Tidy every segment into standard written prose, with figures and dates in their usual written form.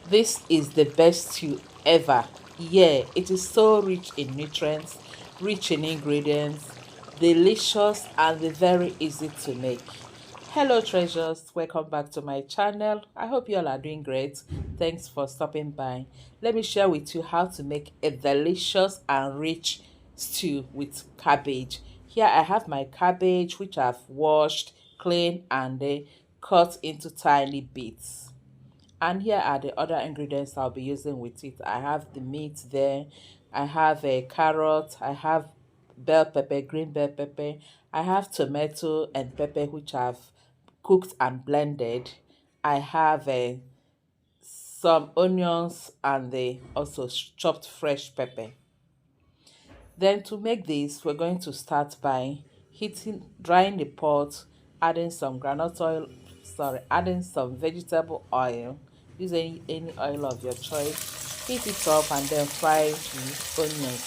This is the best stew ever. Yeah, it is so rich in nutrients, rich in ingredients, delicious, and very easy to make. Hello, treasures. Welcome back to my channel. I hope you all are doing great. Thanks for stopping by. Let me share with you how to make a delicious and rich stew with cabbage. Here I have my cabbage, which I've washed, cleaned, and cut into tiny bits. And here are the other ingredients I'll be using with it. I have the meat there. I have a carrot. I have bell pepper, green bell pepper. I have tomato and pepper, which I've cooked and blended. I have some onions and also chopped fresh pepper. Then to make this, we're going to start by drying the pot, adding some groundnut oil, adding some vegetable oil. Use any oil of your choice. Heat it up and then fry the onions.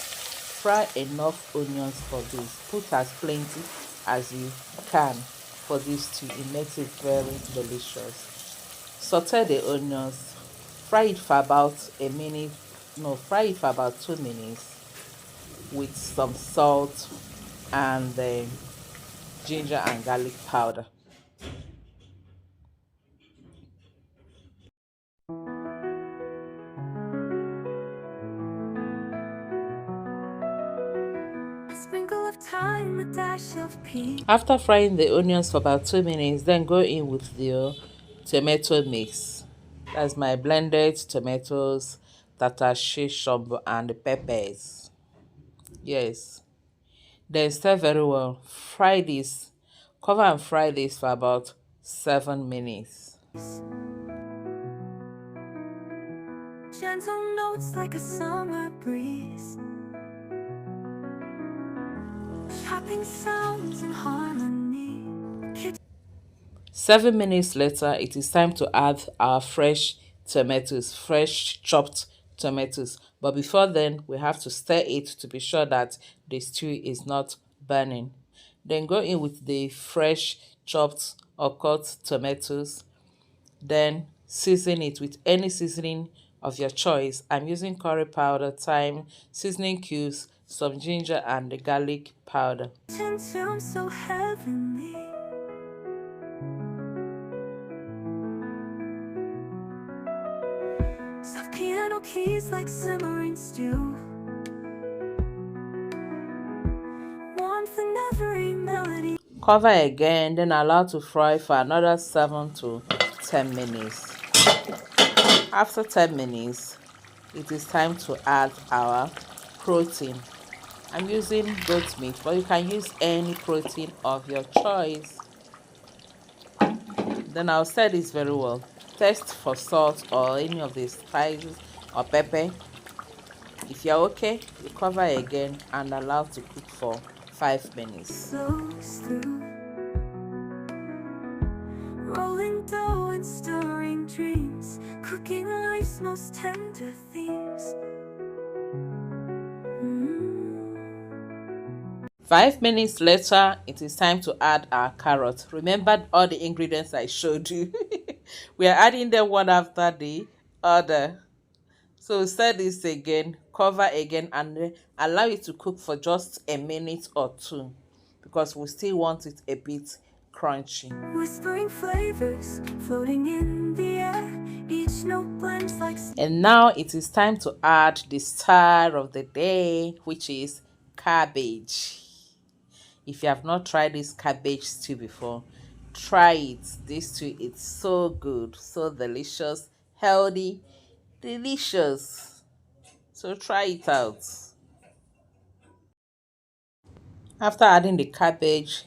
Fry enough onions for this. Put as plenty as you can for this too. It makes it very delicious. Saute the onions. Fry it for about a minute. No, fry it for about 2 minutes with some salt and ginger and garlic powder. After frying the onions for about 2 minutes, then go in with the tomato mix. That's my blended tomatoes, tatashe, shombo, and the peppers. Yes. Then stir very well. Fry this. Cover and fry this for about 7 minutes. Gentle notes like a summer breeze. Chopping sounds in harmony. 7 minutes later, it is time to add our fresh tomatoes, fresh chopped tomatoes. But before then, we have to stir it to be sure that the stew is not burning. Then go in with the fresh chopped or cut tomatoes. Then season it with any seasoning of your choice. I'm using curry powder, thyme, seasoning cubes, some ginger, and the garlic powder. So heavenly. Soft piano keys like simmering stew. Warmth in every melody. Cover again, then allow to fry for another 7 to 10 minutes. After 10 minutes, it is time to add our protein. I'm using goat meat, but you can use any protein of your choice. Then I'll stir this very well. Test for salt or any of the spices or pepper. If you're okay, you cover again and allow to cook for 5 minutes. Rolling dough and stirring dreams, cooking life's most tender themes. 5 minutes later, it is time to add our carrot. Remember all the ingredients I showed you. We are adding them one after the other. So stir this again, cover again, and allow it to cook for just a minute or two because we still want it a bit crunchy. Whispering flavors floating in the air, each note blends like. And now it is time to add the star of the day, which is cabbage. If you have not tried this cabbage stew before, try it. This stew is so good, so delicious, healthy, delicious. So try it out. After adding the cabbage,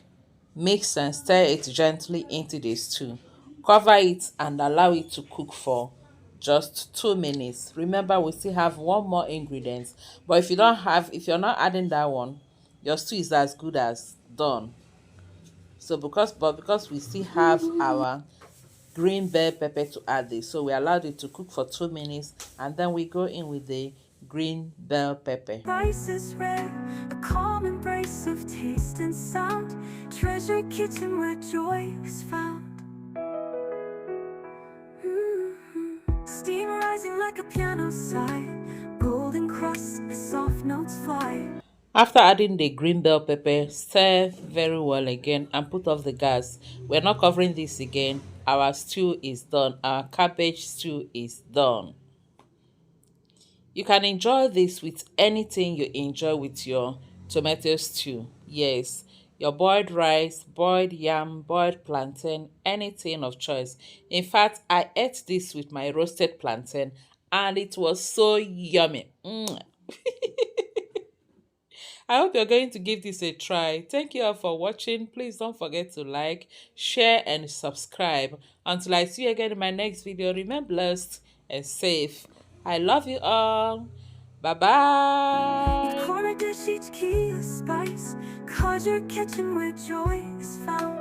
mix and stir it gently into the stew. Cover it and allow it to cook for just 2 minutes. Remember, we still have one more ingredient, but if you're not adding that one, your stew is as good as done. So because we still have our green bell pepper to add this, so we allowed it to cook for 2 minutes and then we go in with the green bell pepper. Rice is rare, a calm embrace of taste and sound, treasure kitchen where joy is found. Steam rising like a piano sigh, golden crust, soft notes fly. After adding the green bell pepper, stir very well again and put off the gas. We're not covering this again. Our stew is done. Our cabbage stew is done. You can enjoy this with anything you enjoy with your tomato stew. Yes, your boiled rice, boiled yam, boiled plantain, anything of choice. In fact, I ate this with my roasted plantain and it was so yummy. I hope you're going to give this a try. Thank you all for watching. Please don't forget to like, share, and subscribe. Until I see you again in my next video, remain blessed and safe. I love you all. Bye bye. Corner dish, each key a spice, 'cause your kitchen where joy is found.